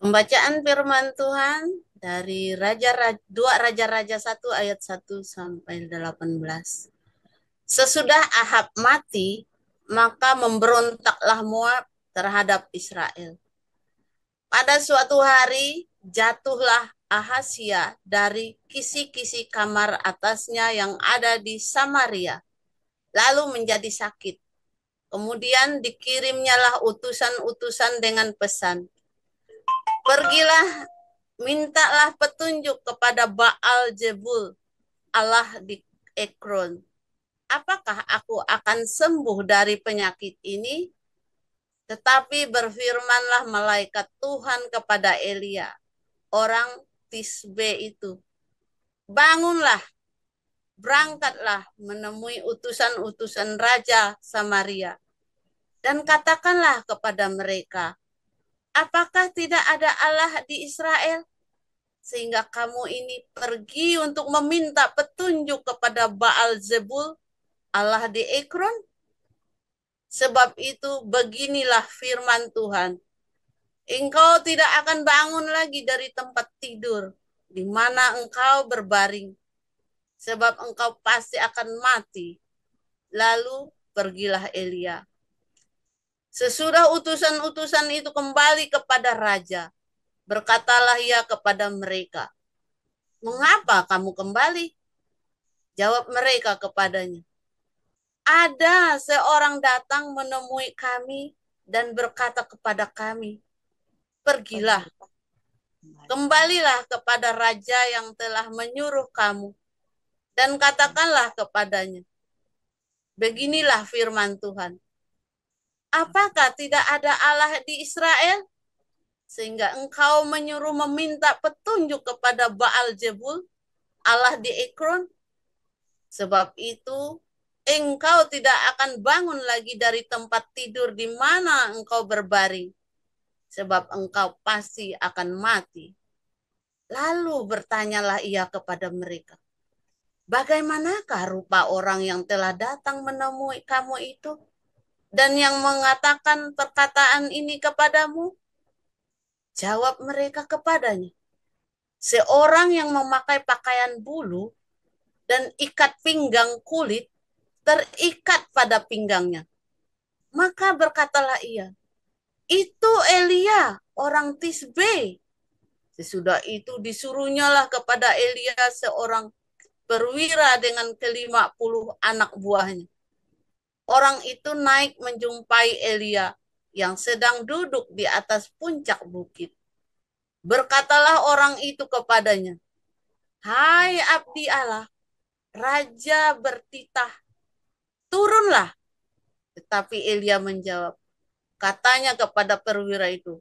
Pembacaan firman Tuhan dari dua Raja-Raja 1 ayat 1 sampai 18. Sesudah Ahab mati, maka memberontaklah Moab terhadap Israel. Pada suatu hari jatuhlah Ahasia dari kisi-kisi kamar atasnya yang ada di Samaria, lalu menjadi sakit. Kemudian dikirimnyalah utusan-utusan dengan pesan, pergilah, mintalah petunjuk kepada Baal Zebul, Allah di Ekron. Apakah aku akan sembuh dari penyakit ini? Tetapi berfirmanlah malaikat Tuhan kepada Elia, orang Tisbe itu. Bangunlah, berangkatlah menemui utusan-utusan Raja Samaria. Dan katakanlah kepada mereka, apakah tidak ada Allah di Israel? Sehingga kamu ini pergi untuk meminta petunjuk kepada Baal Zebul, Allah di Ekron. Sebab itu beginilah firman Tuhan. Engkau tidak akan bangun lagi dari tempat tidur di mana engkau berbaring. Sebab engkau pasti akan mati. Lalu pergilah Elia. Sesudah utusan-utusan itu kembali kepada raja, berkatalah ia kepada mereka, mengapa kamu kembali? Jawab mereka kepadanya, ada seorang datang menemui kami dan berkata kepada kami, pergilah, kembalilah kepada raja yang telah menyuruh kamu, dan katakanlah kepadanya, beginilah firman Tuhan, apakah tidak ada Allah di Israel? Sehingga engkau menyuruh meminta petunjuk kepada Baal Zebul, Allah di Ekron. Sebab itu, engkau tidak akan bangun lagi dari tempat tidur di mana engkau berbaring. Sebab engkau pasti akan mati. Lalu bertanyalah ia kepada mereka, bagaimanakah rupa orang yang telah datang menemui kamu itu? Dan yang mengatakan perkataan ini kepadamu? Jawab mereka kepadanya, seorang yang memakai pakaian bulu dan ikat pinggang kulit terikat pada pinggangnya. Maka berkatalah ia, itu Elia, orang Tisbe. Sesudah itu disuruhnyalah kepada Elia seorang perwira dengan ke-50 anak buahnya. Orang itu naik menjumpai Elia yang sedang duduk di atas puncak bukit. Berkatalah orang itu kepadanya, hai abdi Allah, raja bertitah, turunlah. Tetapi Elia menjawab, katanya kepada perwira itu,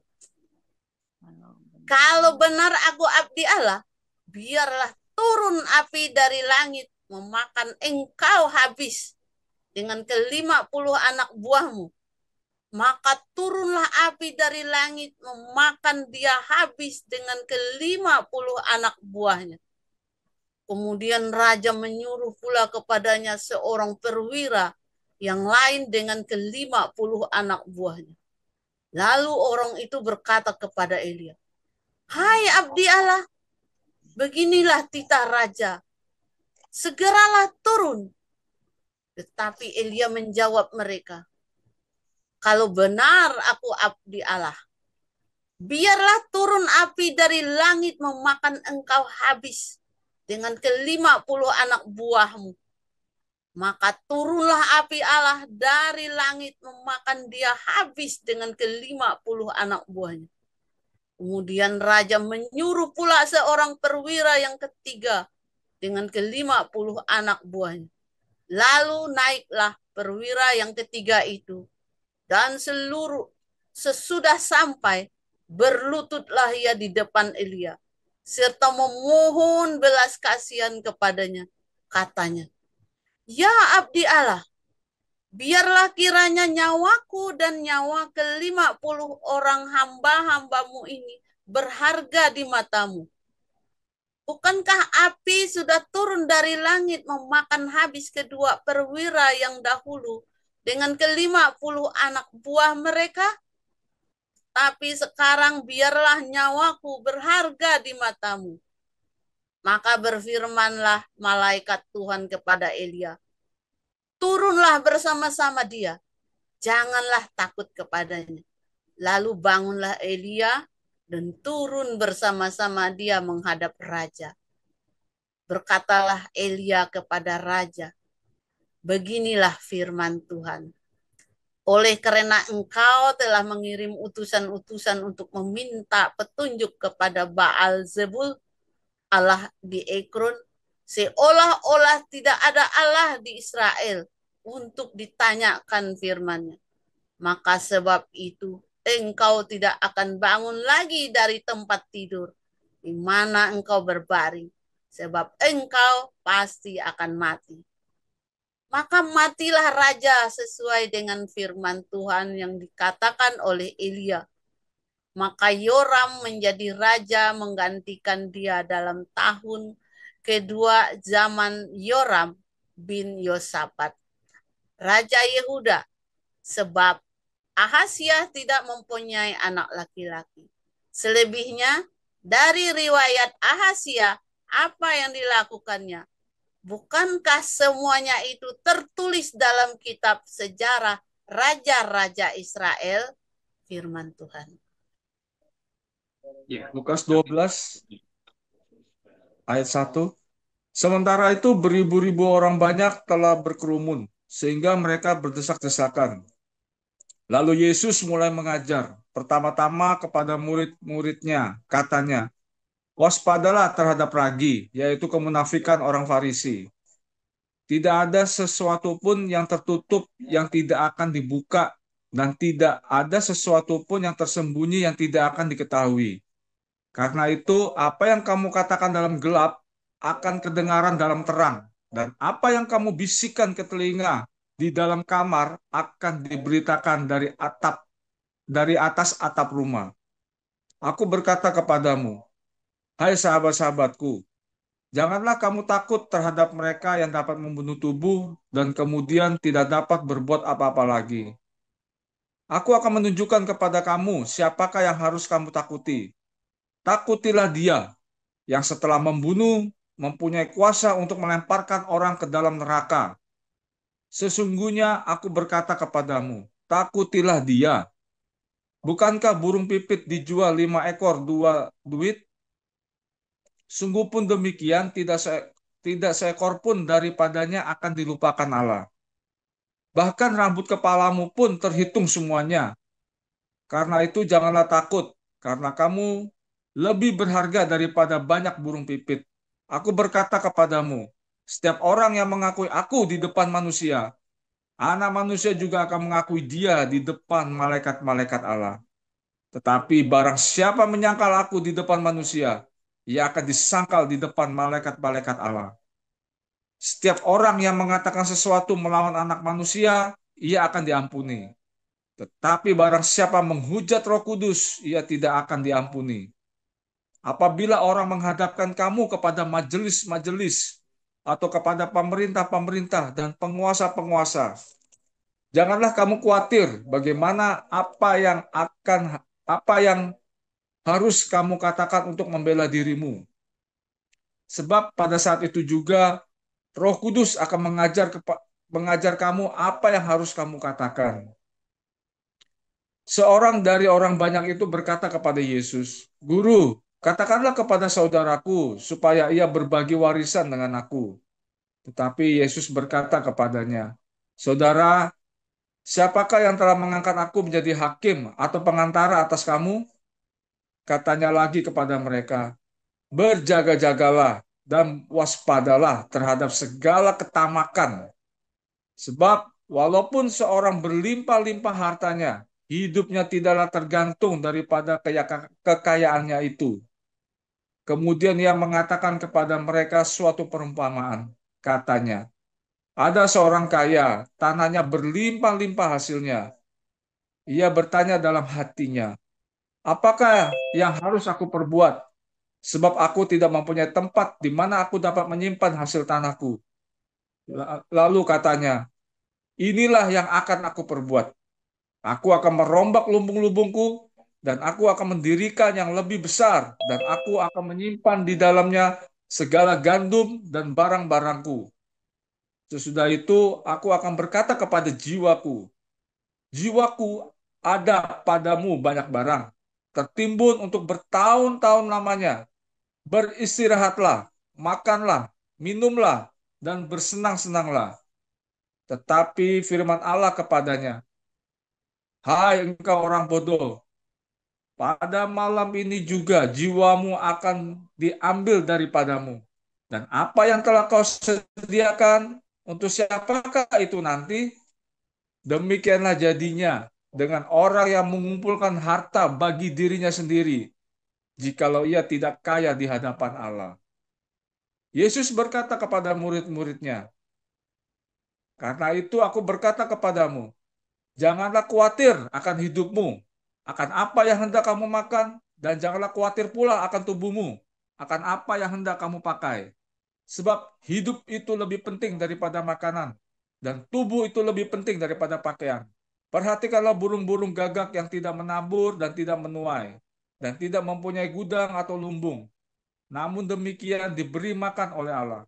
kalau benar aku abdi Allah, biarlah turun api dari langit memakan engkau habis dengan ke-50 anak buahmu. Maka turunlah api dari langit memakan dia habis dengan ke-50 anak buahnya. Kemudian raja menyuruh pula kepadanya seorang perwira yang lain dengan ke-50 anak buahnya. Lalu orang itu berkata kepada Elia, hai abdi Allah, beginilah titah raja, segeralah turun. Tetapi Elia menjawab mereka, kalau benar aku abdi Allah, biarlah turun api dari langit memakan engkau habis dengan ke-50 anak buahmu. Maka turunlah api Allah dari langit memakan dia habis dengan ke-50 anak buahnya. Kemudian raja menyuruh pula seorang perwira yang ketiga dengan ke-50 anak buahnya. Lalu naiklah perwira yang ketiga itu, dan sesudah sampai, berlututlah ia di depan Elia, serta memohon belas kasihan kepadanya. Katanya, ya abdi Allah, biarlah kiranya nyawaku dan nyawa ke-50 orang hamba-hambamu ini berharga di matamu. Bukankah api sudah turun dari langit memakan habis kedua perwira yang dahulu dengan ke-50 anak buah mereka? tetapi sekarang biarlah nyawaku berharga di matamu. Maka berfirmanlah malaikat Tuhan kepada Elia, turunlah bersama-sama dia, janganlah takut kepadanya. Lalu bangunlah Elia dan turun bersama-sama dia menghadap raja. Berkatalah Elia kepada raja, beginilah firman Tuhan. Oleh karena engkau telah mengirim utusan-utusan untuk meminta petunjuk kepada Baal Zebul, Allah di Ekron, seolah-olah tidak ada Allah di Israel untuk ditanyakan firman-Nya. Maka sebab itu engkau tidak akan bangun lagi dari tempat tidur di mana engkau berbaring, sebab engkau pasti akan mati. Maka matilah raja sesuai dengan firman Tuhan yang dikatakan oleh Elia. Maka Yoram menjadi raja menggantikan dia dalam tahun kedua zaman Yoram bin Yosafat, Raja Yehuda, sebab Ahazia tidak mempunyai anak laki-laki. Selebihnya dari riwayat Ahazia, apa yang dilakukannya? Bukankah semuanya itu tertulis dalam kitab sejarah Raja-Raja Israel? Firman Tuhan. Lukas 12 ayat 1. Sementara itu beribu-ribu orang banyak telah berkerumun sehingga mereka berdesak-desakan. Lalu Yesus mulai mengajar pertama-tama kepada murid-muridnya, katanya, waspadalah terhadap ragi, yaitu kemunafikan orang Farisi. Tidak ada sesuatu pun yang tertutup yang tidak akan dibuka, dan tidak ada sesuatu pun yang tersembunyi yang tidak akan diketahui. Karena itu, apa yang kamu katakan dalam gelap akan kedengaran dalam terang, dan apa yang kamu bisikkan ke telinga di dalam kamar akan diberitakan dari atas atap rumah. Aku berkata kepadamu, hai sahabat-sahabatku, janganlah kamu takut terhadap mereka yang dapat membunuh tubuh dan kemudian tidak dapat berbuat apa-apa lagi. Aku akan menunjukkan kepada kamu siapakah yang harus kamu takuti. Takutilah dia yang setelah membunuh mempunyai kuasa untuk melemparkan orang ke dalam neraka. Sesungguhnya aku berkata kepadamu, takutilah dia. Bukankah burung pipit dijual 5 ekor 2 duit? Sungguh pun demikian, tidak seekor pun daripadanya akan dilupakan Allah. Bahkan rambut kepalamu pun terhitung semuanya. Karena itu janganlah takut, karena kamu lebih berharga daripada banyak burung pipit. Aku berkata kepadamu, setiap orang yang mengakui aku di depan manusia, anak manusia juga akan mengakui dia di depan malaikat-malaikat Allah. Tetapi barang siapa menyangkal aku di depan manusia, ia akan disangkal di depan malaikat-malaikat Allah. Setiap orang yang mengatakan sesuatu melawan anak manusia, ia akan diampuni. Tetapi barang siapa menghujat Roh Kudus, ia tidak akan diampuni. Apabila orang menghadapkan kamu kepada majelis-majelis atau kepada pemerintah-pemerintah dan penguasa-penguasa, janganlah kamu khawatir bagaimana apa yang harus kamu katakan untuk membela dirimu. Sebab pada saat itu juga Roh Kudus akan mengajar kamu apa yang harus kamu katakan. Seorang dari orang banyak itu berkata kepada Yesus, Guru, katakanlah kepada saudaraku supaya ia berbagi warisan dengan aku. Tetapi Yesus berkata kepadanya, Saudara, siapakah yang telah mengangkat aku menjadi hakim atau pengantara atas kamu? Katanya lagi kepada mereka, berjaga-jagalah dan waspadalah terhadap segala ketamakan. Sebab walaupun seorang berlimpah-limpah hartanya, hidupnya tidaklah tergantung daripada kekayaannya itu. Kemudian ia mengatakan kepada mereka suatu perumpamaan. Katanya, ada seorang kaya, tanahnya berlimpah-limpah hasilnya. Ia bertanya dalam hatinya, apakah yang harus aku perbuat? Sebab aku tidak mempunyai tempat di mana aku dapat menyimpan hasil tanahku. Lalu katanya, inilah yang akan aku perbuat. Aku akan merombak lumbung-lumbungku dan aku akan mendirikan yang lebih besar, dan aku akan menyimpan di dalamnya segala gandum dan barang-barangku. Sesudah itu, aku akan berkata kepada jiwaku, jiwaku, ada padamu banyak barang, tertimbun untuk bertahun-tahun lamanya. Beristirahatlah, makanlah, minumlah, dan bersenang-senanglah. Tetapi firman Allah kepadanya, hai engkau orang bodoh, pada malam ini juga jiwamu akan diambil daripadamu. Dan apa yang telah kau sediakan, untuk siapakah itu nanti? Demikianlah jadinya dengan orang yang mengumpulkan harta bagi dirinya sendiri, jikalau ia tidak kaya di hadapan Allah. Yesus berkata kepada murid-muridnya, karena itu aku berkata kepadamu, janganlah khawatir akan hidupmu, akan apa yang hendak kamu makan, dan janganlah khawatir pula akan tubuhmu, akan apa yang hendak kamu pakai. Sebab hidup itu lebih penting daripada makanan, dan tubuh itu lebih penting daripada pakaian. Perhatikanlah burung-burung gagak yang tidak menabur dan tidak menuai, dan tidak mempunyai gudang atau lumbung. Namun demikian diberi makan oleh Allah.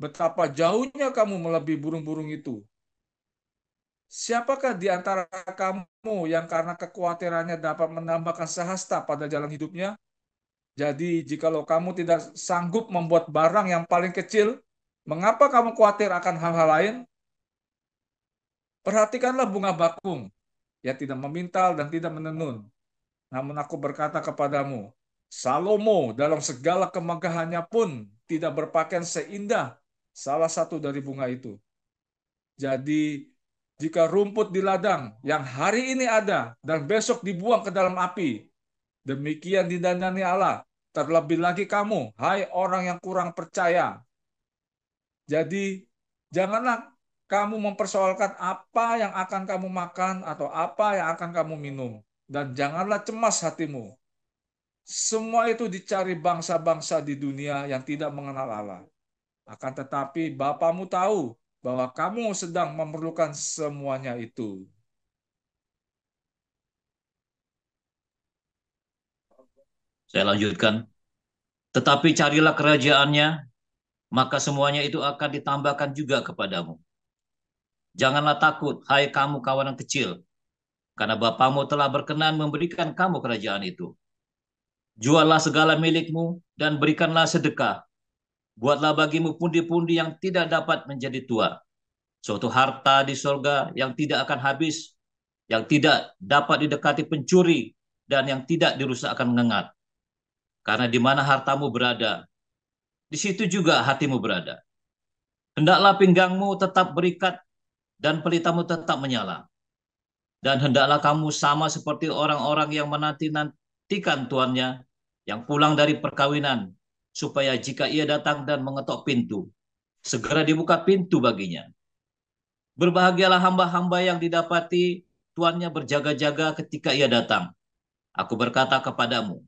Betapa jauhnya kamu melebihi burung-burung itu. Siapakah di antara kamu yang karena kekhawatirannya dapat menambahkan sehasta pada jalan hidupnya? Jadi, jikalau kamu tidak sanggup membuat barang yang paling kecil, mengapa kamu khawatir akan hal-hal lain? Perhatikanlah bunga bakung, yang tidak memintal dan tidak menenun. Namun aku berkata kepadamu, Salomo dalam segala kemegahannya pun tidak berpakaian seindah salah satu dari bunga itu. Jadi, jika rumput di ladang yang hari ini ada dan besok dibuang ke dalam api, demikian didandani Allah. Terlebih lagi kamu, hai orang yang kurang percaya. Jadi, janganlah kamu mempersoalkan apa yang akan kamu makan atau apa yang akan kamu minum. Dan janganlah cemas hatimu. Semua itu dicari bangsa-bangsa di dunia yang tidak mengenal Allah. Akan tetapi Bapamu tahu bahwa kamu sedang memerlukan semuanya itu. Saya lanjutkan. Tetapi carilah kerajaannya, maka semuanya itu akan ditambahkan juga kepadamu. Janganlah takut, hai kamu kawanan kecil, karena Bapamu telah berkenan memberikan kamu kerajaan itu. Juallah segala milikmu dan berikanlah sedekah. Buatlah bagimu pundi-pundi yang tidak dapat menjadi tua. Suatu harta di sorga yang tidak akan habis, yang tidak dapat didekati pencuri, dan yang tidak dirusakkan mengengat. Karena di mana hartamu berada, di situ juga hatimu berada. Hendaklah pinggangmu tetap berikat dan pelitamu tetap menyala. Dan hendaklah kamu sama seperti orang-orang yang menanti-nantikan tuannya yang pulang dari perkawinan, supaya jika ia datang dan mengetok pintu, segera dibuka pintu baginya. Berbahagialah hamba-hamba yang didapati tuannya berjaga-jaga ketika ia datang. Aku berkata kepadamu,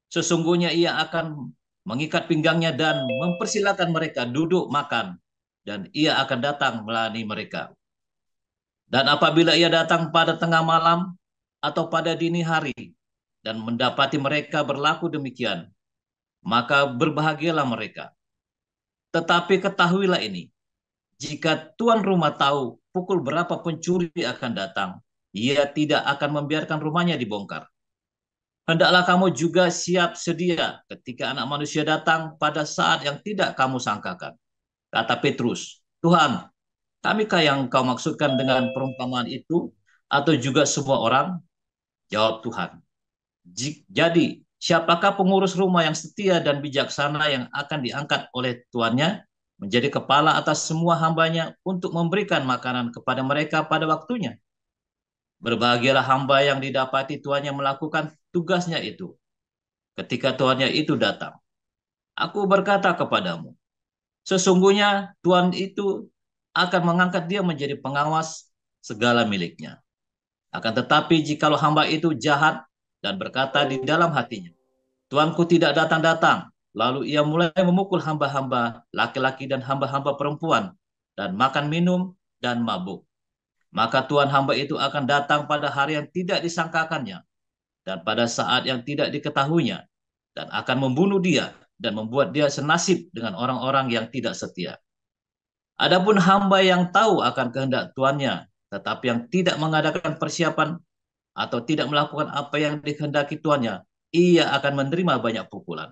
sesungguhnya ia akan mengikat pinggangnya dan mempersilakan mereka duduk makan, dan ia akan datang melayani mereka. Dan apabila ia datang pada tengah malam atau pada dini hari dan mendapati mereka berlaku demikian, maka berbahagialah mereka. Tetapi ketahuilah ini, jika tuan rumah tahu pukul berapa pencuri akan datang, ia tidak akan membiarkan rumahnya dibongkar. Hendaklah kamu juga siap sedia ketika anak manusia datang pada saat yang tidak kamu sangkakan. Kata Petrus, Tuhan, kamikah yang kau maksudkan dengan perumpamaan itu, atau juga semua orang? Jawab Tuhan. Jadi, siapakah pengurus rumah yang setia dan bijaksana yang akan diangkat oleh tuannya menjadi kepala atas semua hambanya untuk memberikan makanan kepada mereka pada waktunya? Berbahagialah hamba yang didapati tuannya melakukan tugasnya itu ketika tuannya itu datang. Aku berkata kepadamu, sesungguhnya tuan itu akan mengangkat dia menjadi pengawas segala miliknya. Akan tetapi jikalau hamba itu jahat dan berkata di dalam hatinya, tuanku tidak datang-datang, lalu ia mulai memukul hamba-hamba laki-laki dan hamba-hamba perempuan, dan makan minum dan mabuk. Maka tuan hamba itu akan datang pada hari yang tidak disangkakannya dan pada saat yang tidak diketahuinya, dan akan membunuh dia dan membuat dia senasib dengan orang-orang yang tidak setia. Adapun hamba yang tahu akan kehendak tuannya, tetapi yang tidak mengadakan persiapan atau tidak melakukan apa yang dikehendaki tuannya, ia akan menerima banyak pukulan.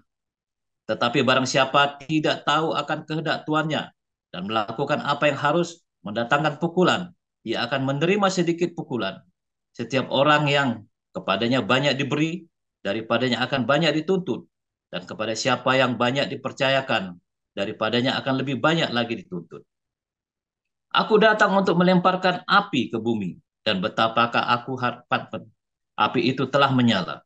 Tetapi barang siapa tidak tahu akan kehendak tuannya dan melakukan apa yang harus mendatangkan pukulan, ia akan menerima sedikit pukulan. Setiap orang yang kepadanya banyak diberi, daripadanya akan banyak dituntut. Dan kepada siapa yang banyak dipercayakan, daripadanya akan lebih banyak lagi dituntut. Aku datang untuk melemparkan api ke bumi, dan betapakah aku harap api itu telah menyala.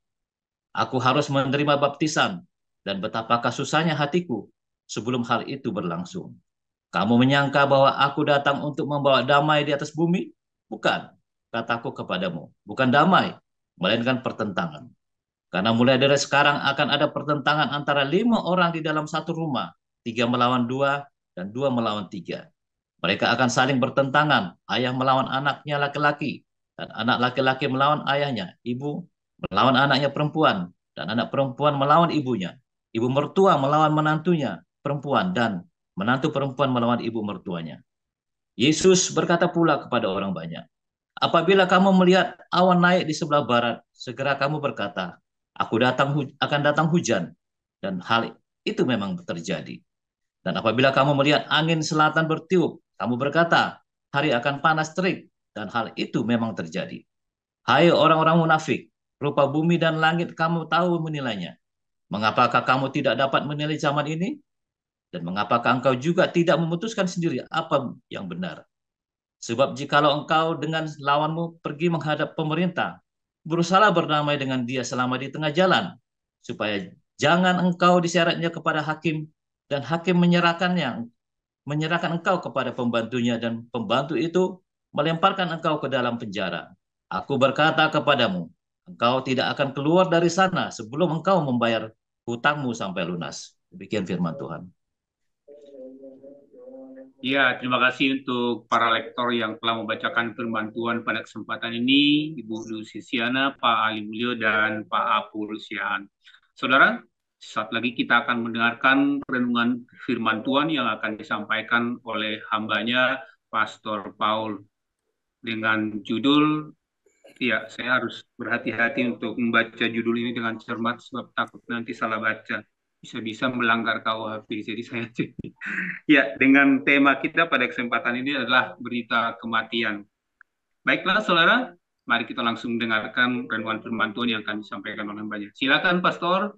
Aku harus menerima baptisan, dan betapakah susahnya hatiku sebelum hal itu berlangsung. Kamu menyangka bahwa aku datang untuk membawa damai di atas bumi? Bukan, kataku kepadamu, bukan damai, melainkan pertentangan. Karena mulai dari sekarang akan ada pertentangan antara 5 orang di dalam satu rumah, 3 melawan 2, dan 2 melawan 3. Mereka akan saling bertentangan, ayah melawan anaknya laki-laki, dan anak laki-laki melawan ayahnya, ibu melawan anaknya perempuan, dan anak perempuan melawan ibunya, ibu mertua melawan menantunya perempuan, dan menantu perempuan melawan ibu mertuanya. Yesus berkata pula kepada orang banyak, apabila kamu melihat awan naik di sebelah barat, segera kamu berkata, akan datang hujan, dan hal itu memang terjadi. Dan apabila kamu melihat angin selatan bertiup, kamu berkata, hari akan panas terik, dan hal itu memang terjadi. Hai orang-orang munafik, rupa bumi dan langit kamu tahu menilainya. Mengapakah kamu tidak dapat menilai zaman ini? Dan mengapakah engkau juga tidak memutuskan sendiri apa yang benar? Sebab jikalau engkau dengan lawanmu pergi menghadap pemerintah, berusaha berdamai dengan dia selama di tengah jalan, supaya jangan engkau diseretnya kepada hakim, dan hakim menyerahkan engkau kepada pembantunya, dan pembantu itu melemparkan engkau ke dalam penjara. Aku berkata kepadamu, engkau tidak akan keluar dari sana sebelum engkau membayar hutangmu sampai lunas. Demikian firman Tuhan. Ya, terima kasih untuk para lektor yang telah membacakan firman Tuhan pada kesempatan ini, Ibu Lusisiana, Pak Ali Mulyo, dan Pak Apu Lusian. Saudara, saat lagi kita akan mendengarkan renungan firman Tuhan yang akan disampaikan oleh hambanya, Pastor Paul, dengan judul, ya saya harus berhati-hati untuk membaca judul ini dengan cermat, sebab takut nanti salah baca. Bisa-bisa melanggar KUHP, jadi saya ya, dengan tema kita pada kesempatan ini adalah berita kematian. Baiklah saudara, mari kita langsung dengarkan renungan firman Tuhan yang akan disampaikan oleh hambanya. Silakan Pastor.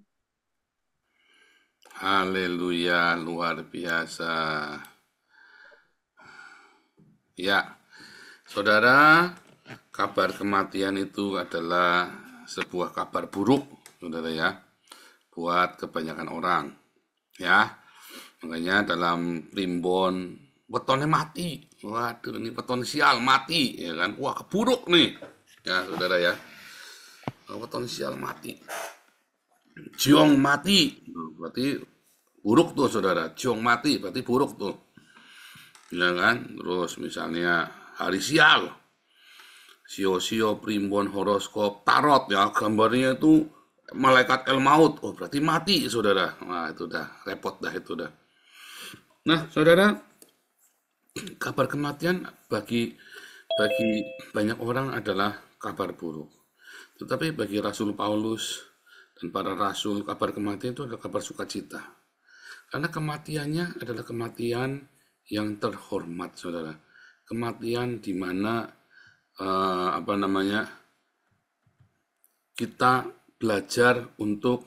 Haleluya, luar biasa. Ya, saudara, kabar kematian itu adalah sebuah kabar buruk, saudara ya, buat kebanyakan orang. Ya, makanya dalam primbon wetone mati, waduh ini weton sial mati, ya kan, wah buruk nih, ya saudara ya, weton sial mati, jiong mati, berarti buruk tuh saudara, jiong mati berarti buruk tuh, ya kan. Terus misalnya hari sial, sio-sio primbon horoskop tarot, ya gambarnya itu malaikat el maut, oh berarti mati saudara. Nah itu udah repot dah itu dah. Nah saudara, kabar kematian bagi banyak orang adalah kabar buruk. Tetapi bagi Rasul Paulus dan para rasul, kabar kematian itu adalah kabar sukacita. Karena kematiannya adalah kematian yang terhormat saudara. Kematian di mana kita belajar untuk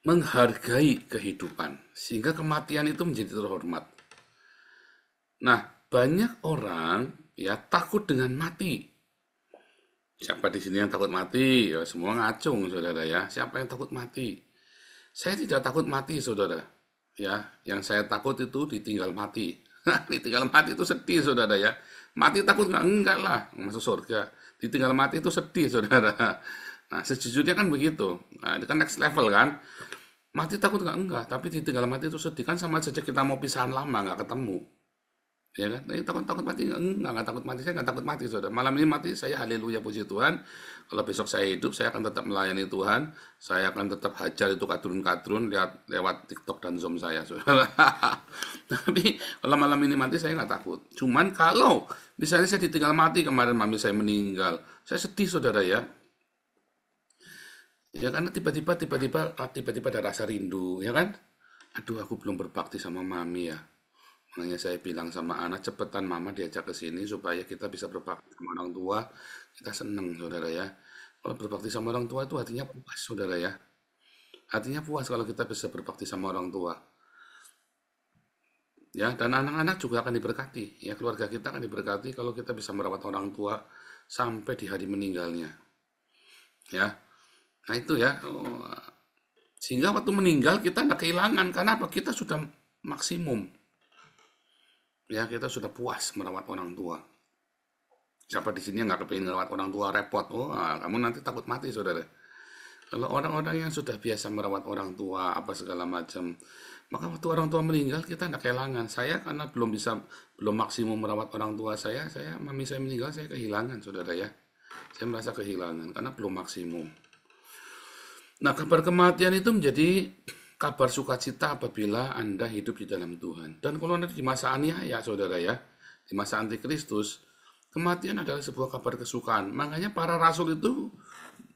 menghargai kehidupan, sehingga kematian itu menjadi terhormat. Nah, banyak orang ya takut dengan mati. Siapa di sini yang takut mati? Ya, semua ngacung, saudara ya. Siapa yang takut mati? Saya tidak takut mati, saudara. Ya, yang saya takut itu ditinggal mati. Ditinggal mati itu sedih, saudara ya. Mati takut nggak? Enggak lah, masuk surga. Ditinggal mati itu sedih, saudara. Nah, sejujurnya kan begitu. Nah, itu kan next level kan. Mati takut nggak? Enggak. Tapi ditinggal mati itu sedih. Kan sama saja kita mau pisahan lama, nggak ketemu. Ya kan? Takut mati enggak takut mati, saya enggak takut mati, saudara. Malam ini mati, saya haleluya, puji Tuhan. Kalau besok saya hidup, saya akan tetap melayani Tuhan. Saya akan tetap hajar itu kadrun-kadrun lewat TikTok dan Zoom saya, saudara. Tapi kalau malam ini mati, saya enggak takut. Cuman kalau misalnya saya ditinggal mati, kemarin mami saya meninggal, saya sedih, saudara ya. Ya karena tiba-tiba ada rasa rindu, ya kan? Aduh, aku belum berbakti sama mami ya. Makanya saya bilang sama anak, cepetan mama diajak ke sini supaya kita bisa berbakti sama orang tua. Kita seneng, saudara ya. Kalau berbakti sama orang tua itu hatinya puas, saudara ya. Hatinya puas kalau kita bisa berbakti sama orang tua. Ya, dan anak-anak juga akan diberkati. Ya, keluarga kita akan diberkati kalau kita bisa merawat orang tua sampai di hari meninggalnya. Ya, nah itu ya. Sehingga waktu meninggal kita tidak kehilangan. Karena apa? Kita sudah maksimum. Ya, kita sudah puas merawat orang tua. Siapa di sini yang nggak kepingin merawat orang tua repot? Kamu nanti takut mati, saudara. Kalau orang-orang yang sudah biasa merawat orang tua, apa segala macam, maka waktu orang tua meninggal kita tidak kehilangan. Saya karena belum maksimum merawat orang tua mami saya meninggal, saya kehilangan, saudara ya. Saya merasa kehilangan karena belum maksimum. Nah, kabar kematian itu menjadi kabar sukacita apabila Anda hidup di dalam Tuhan. Dan kalau nanti di masa aniaya, saudara ya, di masa antikristus, kematian adalah sebuah kabar kesukaan. Makanya para rasul itu,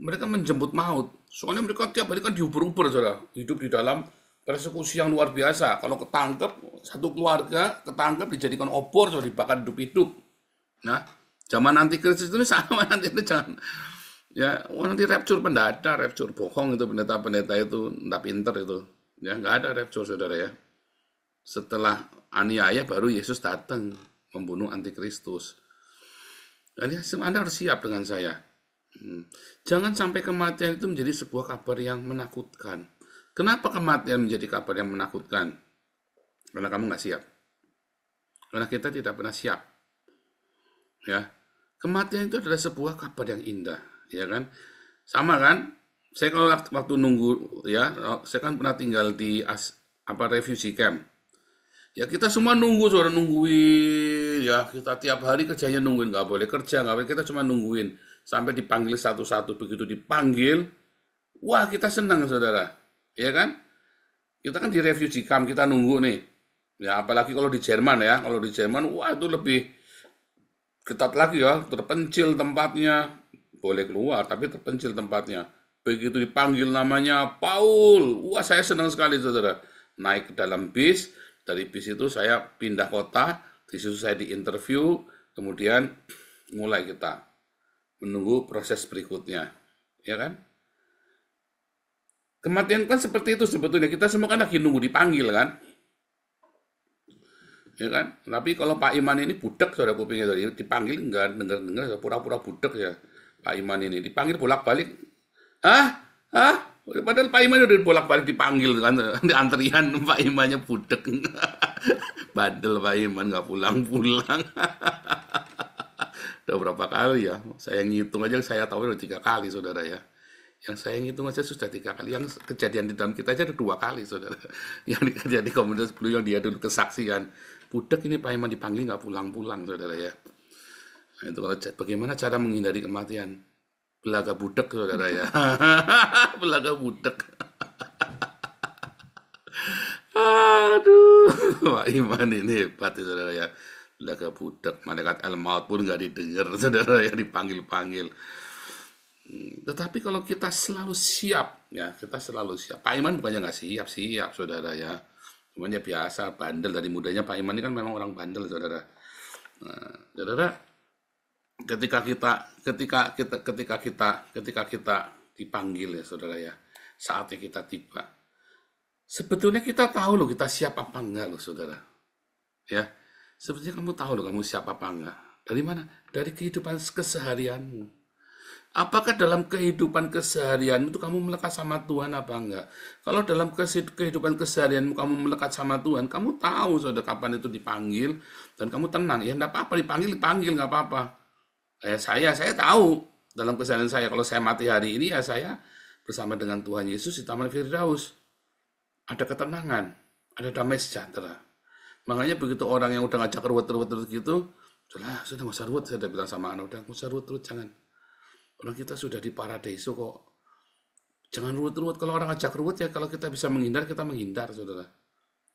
mereka menjemput maut. Soalnya mereka tiap hari kan diuber-uber, saudara. Hidup di dalam persekusi yang luar biasa. Kalau ketangkep, satu keluarga ketangkep dijadikan obor, saudara, dibakar hidup-hidup. Nah, zaman antikristus itu sama, nanti itu jangan... Ya, nanti rapture pendadak, rapture bohong itu pendeta-pendeta itu, enggak pinter itu. Ya, nggak ada rapture, saudara ya. Setelah aniaya baru Yesus datang membunuh antikristus. Dan Anda harus siap dengan saya. Jangan sampai kematian itu menjadi sebuah kabar yang menakutkan. Kenapa kematian menjadi kabar yang menakutkan? Karena kamu nggak siap. Karena kita tidak pernah siap. Ya, kematian itu adalah sebuah kabar yang indah, ya kan? Sama kan? Saya kalau waktu nunggu ya, saya kan pernah tinggal di refugee camp. Ya kita semua nunggu, saudara, nungguin. Ya kita tiap hari kerjanya nungguin, nggak boleh kerja, nggak boleh, kita cuma nungguin sampai dipanggil satu-satu. Begitu dipanggil, wah kita senang, saudara, ya kan? Kita kan di refugee camp, kita nunggu nih. Ya apalagi kalau di Jerman ya, kalau di Jerman, wah itu lebih ketat lagi ya, terpencil tempatnya, boleh keluar tapi terpencil tempatnya. Begitu dipanggil namanya Paul, wah saya senang sekali, saudara. Naik ke dalam bis, dari bis itu saya pindah kota, di situ saya diinterview, kemudian mulai kita menunggu proses berikutnya, ya kan? Kematian kan seperti itu sebetulnya, kita semua kan lagi nunggu dipanggil kan? Ya kan? Tapi kalau Pak Iman ini budak, saudara, kupingnya tadi dipanggil enggak dengar-dengar, pura-pura budak ya Pak Iman ini, dipanggil bolak-balik. Hah? Padahal Pak Iman udah bolak-balik dipanggil kan, di antrian Pak Imannya budek. Bandel Pak Iman nggak pulang-pulang. Udah berapa kali ya? Saya ngitung aja, saya tahu udah 3 kali, saudara ya. Yang saya ngitung aja sudah 3 kali. Yang kejadian di dalam kita aja ada 2 kali, saudara. Yang kejadian di komunitas dulu yang dia dulu kesaksian. Budek ini Pak Iman dipanggil nggak pulang-pulang, saudara ya. Nah, itu kalau bagaimana cara menghindari kematian? Belaga budek, saudara ya. Belaga budek. Aduh, Pak Iman ini hebat ya, saudara ya. Belaga budek, malaikat al-maut pun nggak didengar, saudara ya, dipanggil-panggil. Tetapi kalau kita selalu siap, ya kita selalu siap. Pak Iman bukannya nggak siap, saudara ya. Cuman ya biasa, bandel dari mudanya Pak Iman ini kan memang orang bandel, saudara. Nah, saudara, ketika kita dipanggil ya, saudara ya, saatnya kita tiba. Sebetulnya kita tahu loh kita siap apa enggak loh, saudara. Ya, sebetulnya kamu tahu loh kamu siap apa enggak. Dari mana? Dari kehidupan keseharianmu. Apakah dalam kehidupan keseharianmu itu kamu melekat sama Tuhan apa enggak? Kalau dalam kehidupan keseharianmu kamu melekat sama Tuhan, kamu tahu saudara kapan itu dipanggil dan kamu tenang. Ya enggak apa-apa, dipanggil enggak apa-apa. Saya tahu dalam keseharian saya, kalau saya mati hari ini ya saya bersama dengan Tuhan Yesus di Taman Firdaus. Ada ketenangan, ada damai sejahtera. Makanya begitu orang yang udah ngajak ruwet gitu, sudah nggak usah ruwet, saya udah bilang sama anak, udah nggak usah ruwet, jangan. Orang kita sudah di paradiso kok. Jangan ruwet-ruwet. Kalau orang ngajak ruwet ya kalau kita bisa menghindar, kita menghindar, saudara.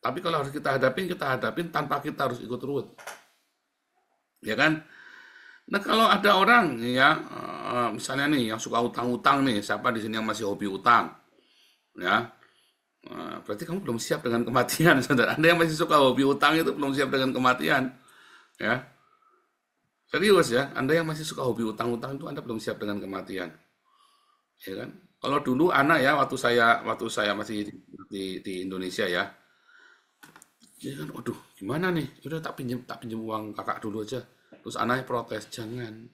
Tapi kalau harus kita hadapin tanpa kita harus ikut ruwet. Ya kan? Nah kalau ada orang ya, misalnya nih yang suka utang-utang nih, siapa di sini yang masih hobi utang? Ya, berarti kamu belum siap dengan kematian, saudara. Anda yang masih suka hobi utang itu belum siap dengan kematian. Ya, serius ya. Anda yang masih suka hobi utang-utang itu Anda belum siap dengan kematian. Ya kan? Kalau dulu anak ya, waktu saya masih di Indonesia ya, ya kan, aduh gimana nih? Udah tak pinjam uang kakak dulu aja. Terus anaknya protes, jangan.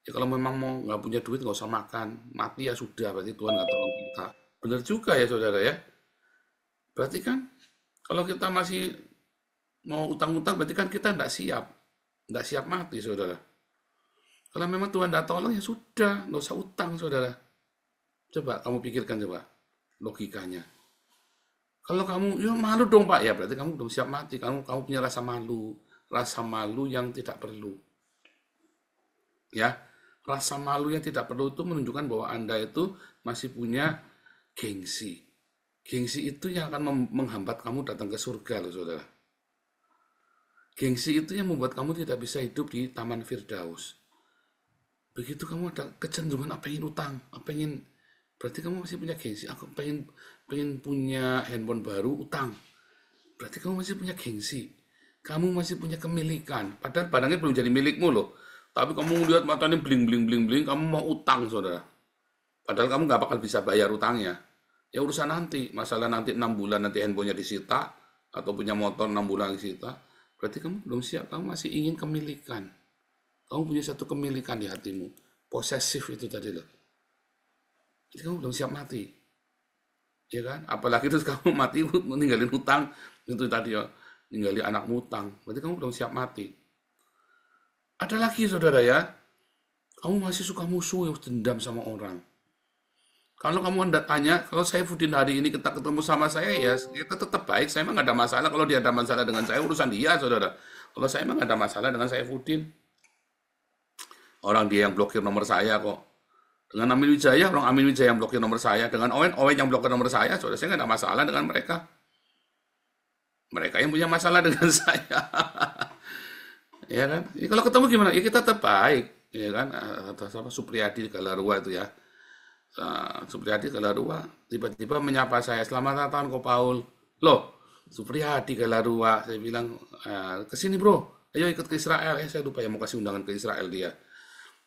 Ya kalau memang mau nggak punya duit nggak usah makan, mati ya sudah. Berarti Tuhan nggak tolong kita. Benar juga ya saudara ya. Berarti kan kalau kita masih mau utang-utang, berarti kan kita nggak siap mati saudara. Kalau memang Tuhan nggak tolong ya sudah, nggak usah utang saudara. Coba kamu pikirkan coba logikanya. Kalau kamu, ya malu dong Pak, ya berarti kamu belum siap mati. Kamu punya rasa malu yang tidak perlu. Ya, rasa malu yang tidak perlu itu menunjukkan bahwa Anda itu masih punya gengsi. Gengsi itu yang akan menghambat kamu datang ke surga loh saudara. Gengsi itu yang membuat kamu tidak bisa hidup di Taman Firdaus. Begitu kamu ada kecenderungan pengen utang, berarti kamu masih punya gengsi. Aku pengen punya handphone baru, utang. Berarti kamu masih punya gengsi. Kamu masih punya kemilikan. Padahal barangnya belum jadi milikmu loh. Tapi kamu lihat matanya bling, kamu mau utang, saudara. Padahal kamu nggak bakal bisa bayar utangnya. Ya urusan nanti. Masalah nanti 6 bulan nanti handphonenya disita, atau punya motor 6 bulan disita. Berarti kamu belum siap. Kamu masih ingin kemilikan. Kamu punya satu kemilikan di hatimu. Posesif itu tadi loh. Jadi kamu belum siap mati. Ya kan? Apalagi terus kamu mati meninggalin hutang. Itu tadi ya. Ninggalin anak utang. Berarti kamu belum siap mati. Ada lagi saudara ya. Kamu masih suka musuh, dendam sama orang. Kalau kamu hendak tanya, kalau Saifuddin hari ini kita ketemu sama saya ya, kita tetap baik. Saya emang nggak ada masalah. Kalau dia ada masalah dengan saya, urusan dia saudara. Kalau saya emang nggak ada masalah dengan Saifuddin. Orang dia yang blokir nomor saya kok. Dengan Amin Wijaya, orang Amin Wijaya yang blokir nomor saya. Dengan Owen yang blokir nomor saya nggak ada masalah dengan mereka. Mereka yang punya masalah dengan saya. Ya kan? Ya, kalau ketemu gimana? Ya kita tetap baik. Ya kan? Sama Supriyadi Galarua itu ya. Supriyadi Galarua tiba-tiba menyapa saya. Selamat datang Ko Paul. Loh, Supriyadi Galarua. Saya bilang, kesini bro. Ayo ikut ke Israel. Saya lupa ya mau kasih undangan ke Israel dia.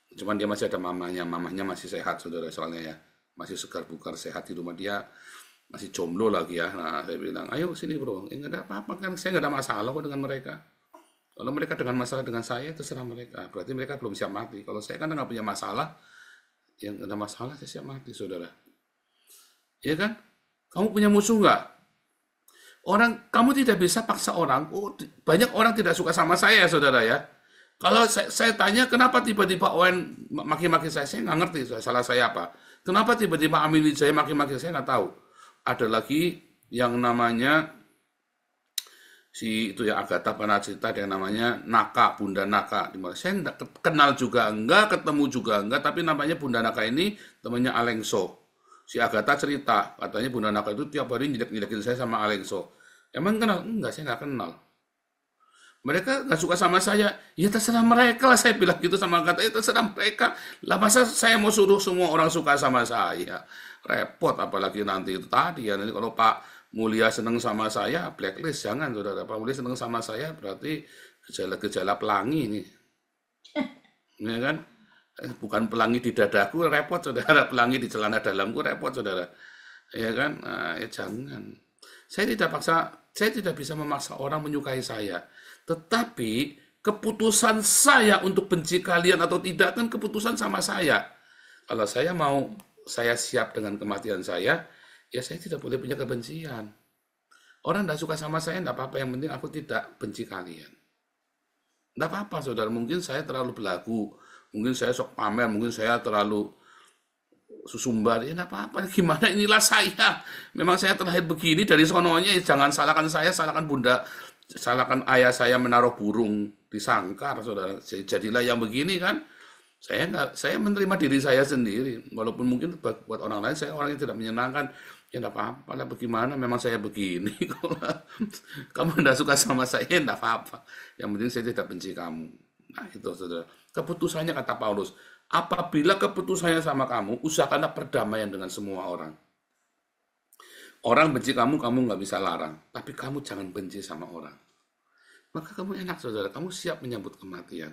Cuman dia masih ada mamanya masih sehat saudara soalnya ya, masih segar bugar sehat di rumah dia, masih jomblo lagi ya. Nah saya bilang ayo sini bro, nggak ada apa-apa kan, saya nggak ada masalah kok dengan mereka. Kalau mereka dengan masalah dengan saya terserah mereka, berarti mereka belum siap mati. Kalau saya kan nggak punya masalah, yang ada masalah saya siap mati saudara. Ya kan? Kamu punya musuh nggak? Kamu tidak bisa paksa orang. Banyak orang tidak suka sama saya saudara ya. Kalau saya tanya kenapa tiba-tiba Owen maki-maki saya nggak ngerti salah saya apa. Kenapa tiba-tiba Amin Wijaya maki-maki saya nggak tahu. Ada lagi yang namanya itu ya Agatha pernah cerita yang namanya Naka, Bunda Naka. Saya nggak kenal juga enggak, ketemu juga enggak, tapi namanya Bunda Naka ini temannya Alengso. Si Agatha cerita katanya Bunda Naka itu tiap hari nyilek-nyilek saya sama Alengso. Emang kenal? Enggak, saya nggak kenal. Mereka nggak suka sama saya, ya terserah mereka lah, saya bilang gitu sama kata itu, terserah mereka lah, masa saya mau suruh semua orang suka sama saya, repot. Apalagi nanti itu tadi ya, nanti kalau Pak Mulia seneng sama saya, blacklist, jangan saudara. Pak Mulia seneng sama saya berarti gejala-gejala pelangi nih, ya kan? Bukan pelangi di dadaku, repot saudara, pelangi di celana dalamku, repot saudara, ya kan? Nah, ya jangan. Saya tidak bisa memaksa orang menyukai saya. Tetapi keputusan saya untuk benci kalian atau tidak kan keputusan sama saya. Kalau saya siap dengan kematian saya, ya saya tidak boleh punya kebencian. Orang tidak suka sama saya, tidak apa-apa. Yang penting aku tidak benci kalian. Tidak apa-apa, saudara. Mungkin saya terlalu belagu. Mungkin saya sok pamer. Mungkin saya terlalu susumbar. Ya tidak apa-apa. Gimana, inilah saya. Memang saya terlahir begini dari sononya. Jangan salahkan saya, salahkan Bunda salahkan ayah saya menaruh burung di sangkar, saudara. Jadilah yang begini kan. Saya menerima diri saya sendiri, walaupun mungkin buat orang lain saya orang yang tidak menyenangkan. Ya enggak apa-apa lah, bagaimana memang saya begini. Kamu enggak suka sama saya, enggak apa-apa. Yang penting saya tidak benci kamu. Nah itu saudara. Keputusannya kata Paulus, apabila keputusannya sama kamu, usahakanlah perdamaian dengan semua orang. Orang benci kamu nggak bisa larang. Tapi kamu jangan benci sama orang. Maka kamu enak saudara, kamu siap menyambut kematian.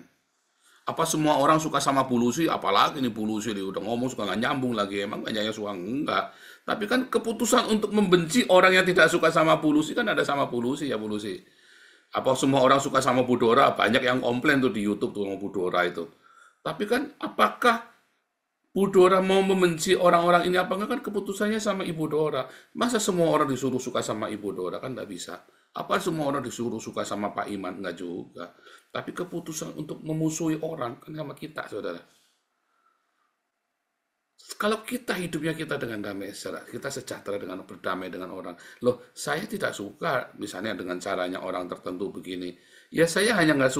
Apa semua orang suka sama Pulusi? Apalagi nih Pulusi, dia udah ngomong suka nggak nyambung lagi. Emang banyak yang suka? Enggak. Tapi kan keputusan untuk membenci orang yang tidak suka sama Pulusi kan ada sama Pulusi ya Pulusi. Apa semua orang suka sama Budora? Banyak yang komplain tuh di YouTube tuh sama Budora itu. Tapi kan apakah Budora mau membenci orang-orang ini apa enggak, kan keputusannya sama Ibu Dora. Masa semua orang disuruh suka sama Ibu Dora? Kan enggak bisa. Apa semua orang disuruh suka sama Pak Iman? Enggak juga. Tapi keputusan untuk memusuhi orang kan sama kita, saudara. Kalau kita hidupnya kita dengan damai, kita sejahtera dengan berdamai dengan orang. Loh, saya tidak suka misalnya dengan caranya orang tertentu begini. Ya saya hanya nggak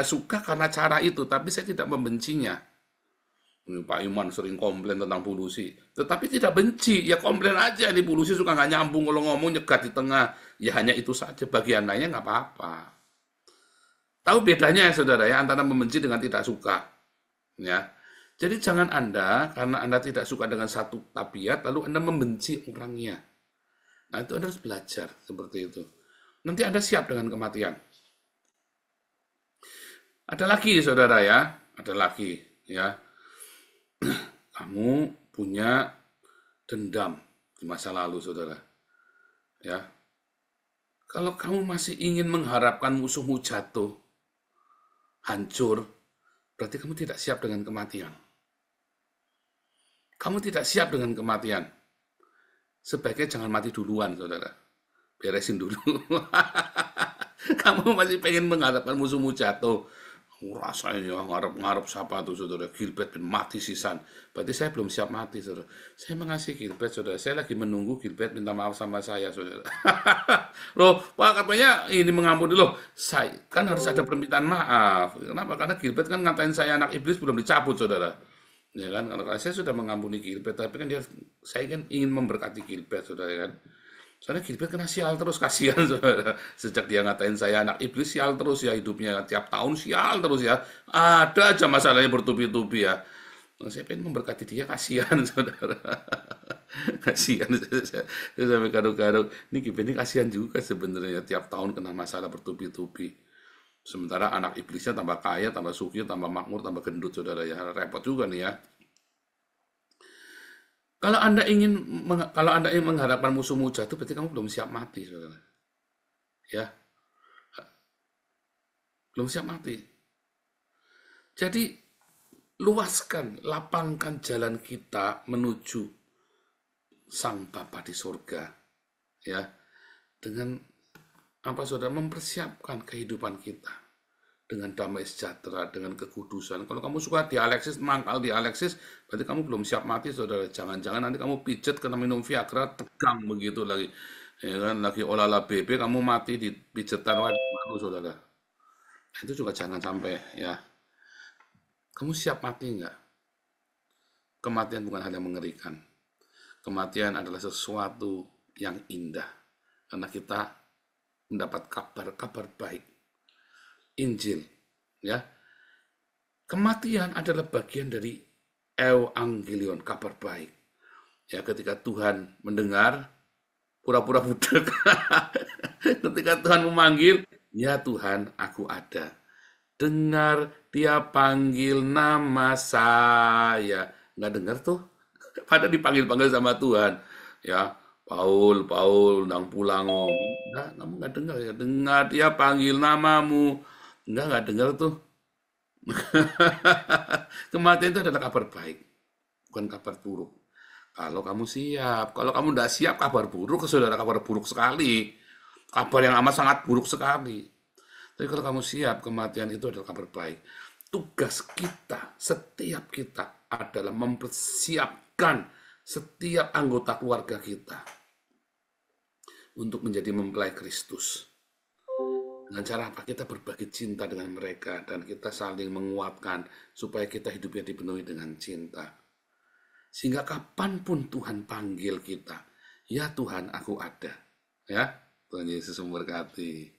suka karena cara itu, tapi saya tidak membencinya. Pak Iman sering komplain tentang Pulusi, tetapi tidak benci, ya komplain aja di Pulusi suka nggak nyambung kalau ngomong nyegat di tengah, ya hanya itu saja, bagian lainnya nggak apa-apa. Tahu bedanya ya saudara ya antara membenci dengan tidak suka, ya. Jadi jangan Anda karena Anda tidak suka dengan satu tabiat lalu Anda membenci orangnya. Nah itu Anda harus belajar seperti itu. Nanti Anda siap dengan kematian. Ada lagi saudara ya, ada lagi ya. Kamu punya dendam di masa lalu, saudara. Ya, kalau kamu masih ingin mengharapkan musuhmu jatuh, hancur, berarti kamu tidak siap dengan kematian. Kamu tidak siap dengan kematian. Sebaiknya jangan mati duluan, saudara. Beresin dulu. Kamu masih pengen mengharapkan musuhmu jatuh. Rasanya ngarep-ngarep siapa tuh saudara, Gilbert ben mati sisan. Berarti saya belum siap mati saudara. Saya mengasihi Gilbert saudara. Saya lagi menunggu Gilbert minta maaf sama saya saudara. Loh, Pak katanya ini mengampuni loh. Saya kan harus ada permintaan maaf. Kenapa? Karena Gilbert kan ngatain saya anak iblis belum dicabut saudara. Ya kan, karena saya sudah mengampuni Gilbert, tapi kan saya kan ingin memberkati Gilbert saudara kan. Soalnya Gilbert kena sial terus, kasihan saudara. Sejak dia ngatain saya anak iblis, sial terus ya hidupnya. Tiap tahun sial terus ya. Ada aja masalahnya bertubi-tubi ya. Nah, saya pengen memberkati dia, kasihan saudara. Kasihan. Saya sampai garuk-garuk. Ini Gilbert ini kasihan juga sebenarnya. Tiap tahun kena masalah bertubi-tubi. Sementara anak iblisnya tambah kaya, tambah sugih, tambah makmur, tambah gendut saudara ya. Repot juga nih ya. Kalau Anda ingin mengharapkan musuhmu jatuh, berarti kamu belum siap mati, saudara. Ya, belum siap mati. Jadi luaskan, lapangkan jalan kita menuju Sang Bapa di surga, ya, dengan apa saudara mempersiapkan kehidupan kita. Dengan damai sejahtera, dengan kekudusan. Kalau kamu suka dialeksis, mangkal dialeksis, berarti kamu belum siap mati, saudara. Jangan-jangan nanti kamu pijet kena minum Viagra, tegang begitu lagi. Ya kan, lagi olahraga BB, kamu mati di pijetan, malu, saudara. Itu juga jangan sampai, ya. Kamu siap mati enggak? Kematian bukan hal yang mengerikan. Kematian adalah sesuatu yang indah. Karena kita mendapat kabar baik. Injil, ya. Kematian adalah bagian dari Evangelion, kabar baik. Ya, ketika Tuhan mendengar, pura-pura budak. Ketika Tuhan memanggil, ya Tuhan, aku ada. Dengar dia panggil nama saya. Nggak dengar tuh? Pada dipanggil-panggil sama Tuhan. Ya, Paul, nang pulang. Enggak, kamu nggak dengar ya. Dengar dia panggil namamu. Enggak dengar tuh. Kematian itu adalah kabar baik, bukan kabar buruk. Kalau kamu siap, kalau kamu tidak siap, kabar buruk, saudara, kabar buruk sekali. Kabar yang amat sangat buruk sekali. Tapi kalau kamu siap, kematian itu adalah kabar baik. Tugas kita, setiap kita adalah mempersiapkan setiap anggota keluarga kita untuk menjadi mempelai Kristus. Dengan cara apa? Kita berbagi cinta dengan mereka dan kita saling menguatkan supaya kita hidupnya dipenuhi dengan cinta. Sehingga kapanpun Tuhan panggil kita, ya Tuhan aku ada. Ya, Tuhan Yesus memberkati.